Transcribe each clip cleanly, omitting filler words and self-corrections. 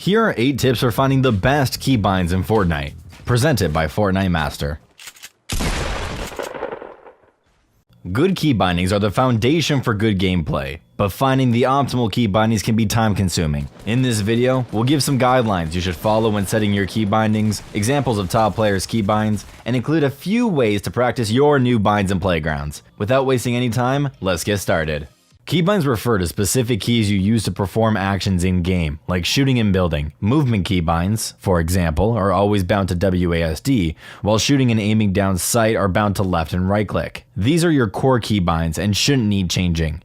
Here are 8 tips for finding the best keybinds in Fortnite, presented by Fortnite Master. Good key bindings are the foundation for good gameplay, but finding the optimal key bindings can be time consuming. In this video, we'll give some guidelines you should follow when setting your key bindings, examples of top players' key binds, and include a few ways to practice your new binds and playgrounds. Without wasting any time, let's get started. Keybinds refer to specific keys you use to perform actions in-game, like shooting and building. Movement keybinds, for example, are always bound to WASD, while shooting and aiming down sight are bound to left and right click. These are your core keybinds and shouldn't need changing.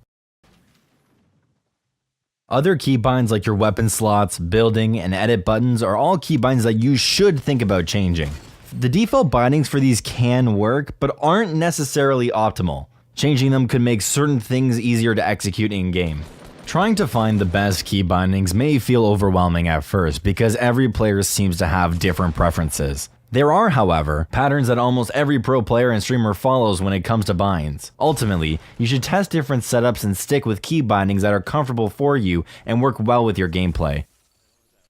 Other keybinds like your weapon slots, building, and edit buttons are all keybinds that you should think about changing. The default bindings for these can work, but aren't necessarily optimal. Changing them could make certain things easier to execute in-game. Trying to find the best key bindings may feel overwhelming at first because every player seems to have different preferences. There are, however, patterns that almost every pro player and streamer follows when it comes to binds. Ultimately, you should test different setups and stick with key bindings that are comfortable for you and work well with your gameplay.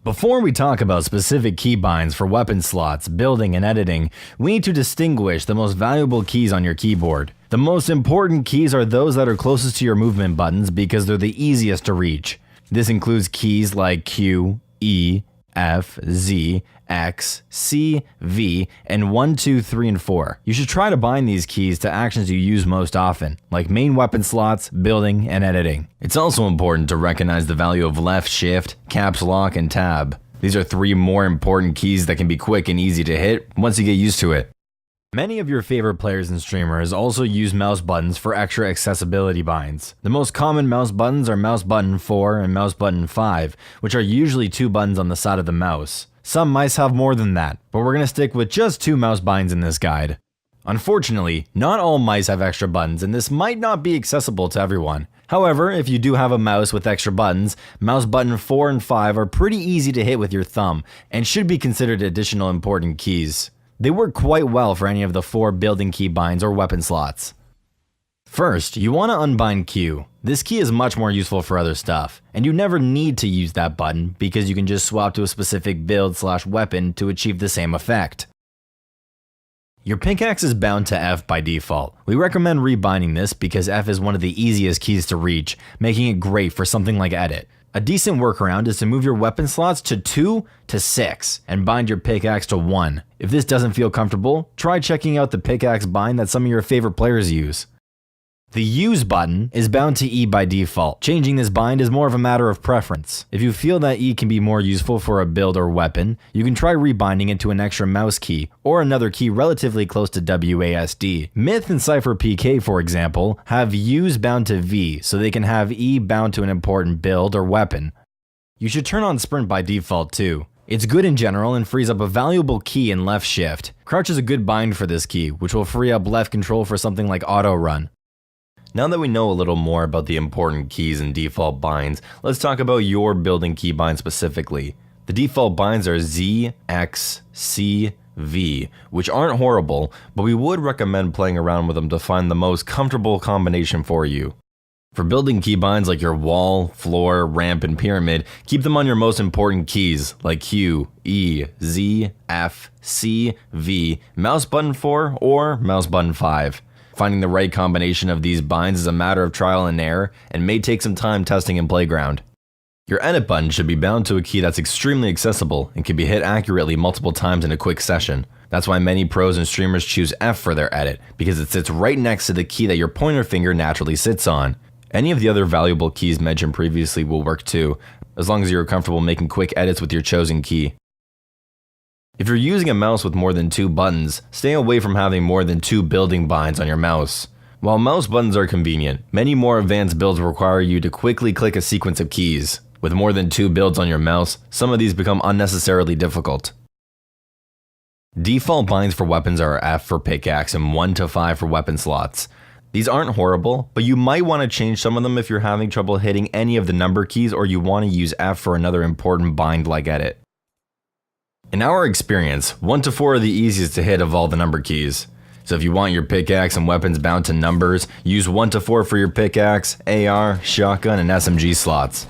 Before we talk about specific keybinds for weapon slots, building, and editing, we need to distinguish the most valuable keys on your keyboard. The most important keys are those that are closest to your movement buttons because they're the easiest to reach. This includes keys like Q, E, F, Z, X, C, V, and 1, 2, 3, and 4. You should try to bind these keys to actions you use most often, like main weapon slots, building, and editing. It's also important to recognize the value of left shift, caps lock, and tab. These are 3 more important keys that can be quick and easy to hit once you get used to it. Many of your favorite players and streamers also use mouse buttons for extra accessibility binds. The most common mouse buttons are mouse button 4 and mouse button 5, which are usually 2 buttons on the side of the mouse. Some mice have more than that, but we're going to stick with just 2 mouse binds in this guide. Unfortunately, not all mice have extra buttons, and this might not be accessible to everyone. However, if you do have a mouse with extra buttons, mouse button 4 and 5 are pretty easy to hit with your thumb, and should be considered additional important keys. They work quite well for any of the 4 building key binds or weapon slots. First, you want to unbind Q. This key is much more useful for other stuff, and you never need to use that button because you can just swap to a specific build/weapon to achieve the same effect. Your pickaxe is bound to F by default. We recommend rebinding this because F is one of the easiest keys to reach, making it great for something like edit. A decent workaround is to move your weapon slots to 2 to 6 and bind your pickaxe to 1. If this doesn't feel comfortable, try checking out the pickaxe bind that some of your favorite players use. The use button is bound to E by default. Changing this bind is more of a matter of preference. If you feel that E can be more useful for a build or weapon, you can try rebinding it to an extra mouse key or another key relatively close to WASD. Myth and Cypher PK, for example, have use bound to V, so they can have E bound to an important build or weapon. You should turn on sprint by default too. It's good in general and frees up a valuable key in left shift. Crouch is a good bind for this key, which will free up left control for something like auto run. Now that we know a little more about the important keys and default binds, let's talk about your building key bind specifically. The default binds are Z, X, C, V, which aren't horrible, but we would recommend playing around with them to find the most comfortable combination for you. For building key binds like your wall, floor, ramp, and pyramid, keep them on your most important keys like Q, E, Z, F, C, V, mouse button 4, or mouse button 5. Finding the right combination of these binds is a matter of trial and error and may take some time testing in Playground. Your edit button should be bound to a key that's extremely accessible and can be hit accurately multiple times in a quick session. That's why many pros and streamers choose F for their edit, because it sits right next to the key that your pointer finger naturally sits on. Any of the other valuable keys mentioned previously will work too, as long as you're comfortable making quick edits with your chosen key. If you're using a mouse with more than 2 buttons, stay away from having more than 2 building binds on your mouse. While mouse buttons are convenient, many more advanced builds require you to quickly click a sequence of keys. With more than 2 builds on your mouse, some of these become unnecessarily difficult. Default binds for weapons are F for pickaxe and 1 to 5 for weapon slots. These aren't horrible, but you might want to change some of them if you're having trouble hitting any of the number keys or you want to use F for another important bind like edit. In our experience, 1 to 4 are the easiest to hit of all the number keys. So if you want your pickaxe and weapons bound to numbers, use 1 to 4 for your pickaxe, AR, shotgun, and SMG slots.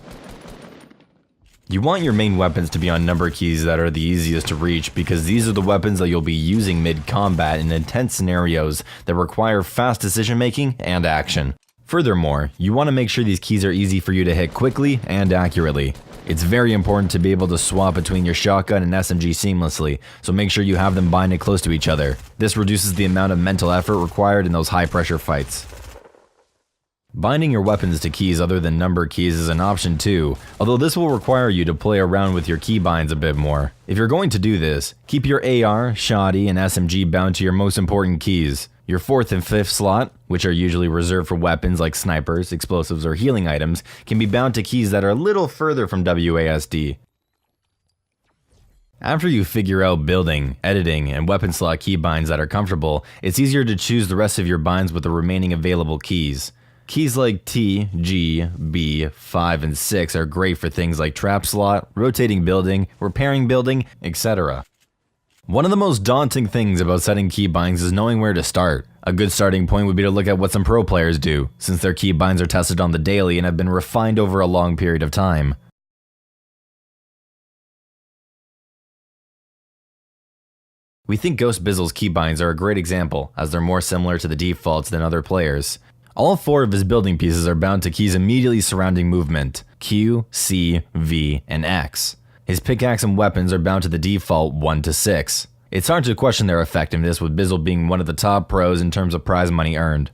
You want your main weapons to be on number keys that are the easiest to reach because these are the weapons that you'll be using mid-combat in intense scenarios that require fast decision making and action. Furthermore, you want to make sure these keys are easy for you to hit quickly and accurately. It's very important to be able to swap between your shotgun and SMG seamlessly, so make sure you have them binded close to each other. This reduces the amount of mental effort required in those high-pressure fights. Binding your weapons to keys other than number keys is an option too, although this will require you to play around with your keybinds a bit more. If you're going to do this, keep your AR, Shoddy, and SMG bound to your most important keys. Your 4th and 5th slot, which are usually reserved for weapons like snipers, explosives, or healing items, can be bound to keys that are a little further from WASD. After you figure out building, editing, and weapon slot keybinds that are comfortable, it's easier to choose the rest of your binds with the remaining available keys. Keys like T, G, B, 5, and 6 are great for things like trap slot, rotating building, repairing building, etc. One of the most daunting things about setting keybinds is knowing where to start. A good starting point would be to look at what some pro players do, since their keybinds are tested on the daily and have been refined over a long period of time. We think Ghost Bizzle's keybinds are a great example, as they're more similar to the defaults than other players. All 4 of his building pieces are bound to keys immediately surrounding movement: Q, C, V, and X. His pickaxe and weapons are bound to the default 1 to 6. It's hard to question their effectiveness, with Bizzle being one of the top pros in terms of prize money earned.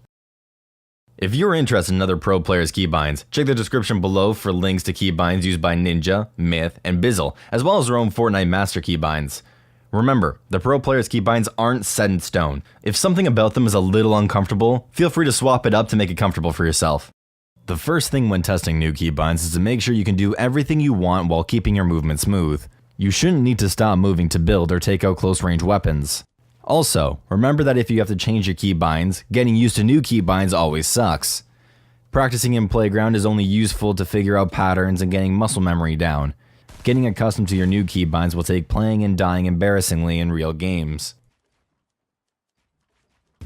If you're interested in other pro players' keybinds, check the description below for links to keybinds used by Ninja, Myth, and Bizzle, as well as their own Fortnite master keybinds. Remember, the pro players' keybinds aren't set in stone. If something about them is a little uncomfortable, feel free to swap it up to make it comfortable for yourself. The first thing when testing new keybinds is to make sure you can do everything you want while keeping your movement smooth. You shouldn't need to stop moving to build or take out close range weapons. Also, remember that if you have to change your keybinds, getting used to new keybinds always sucks. Practicing in Playground is only useful to figure out patterns and getting muscle memory down. Getting accustomed to your new keybinds will take playing and dying embarrassingly in real games.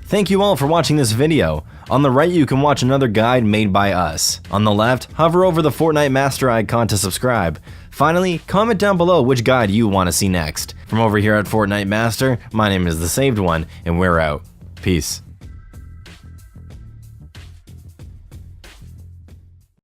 Thank you all for watching this video. On the right you can watch another guide made by us. On the left, hover over the Fortnite Master icon to subscribe. Finally, comment down below which guide you want to see next. From over here at Fortnite Master, my name is The Saved One, and we're out. Peace.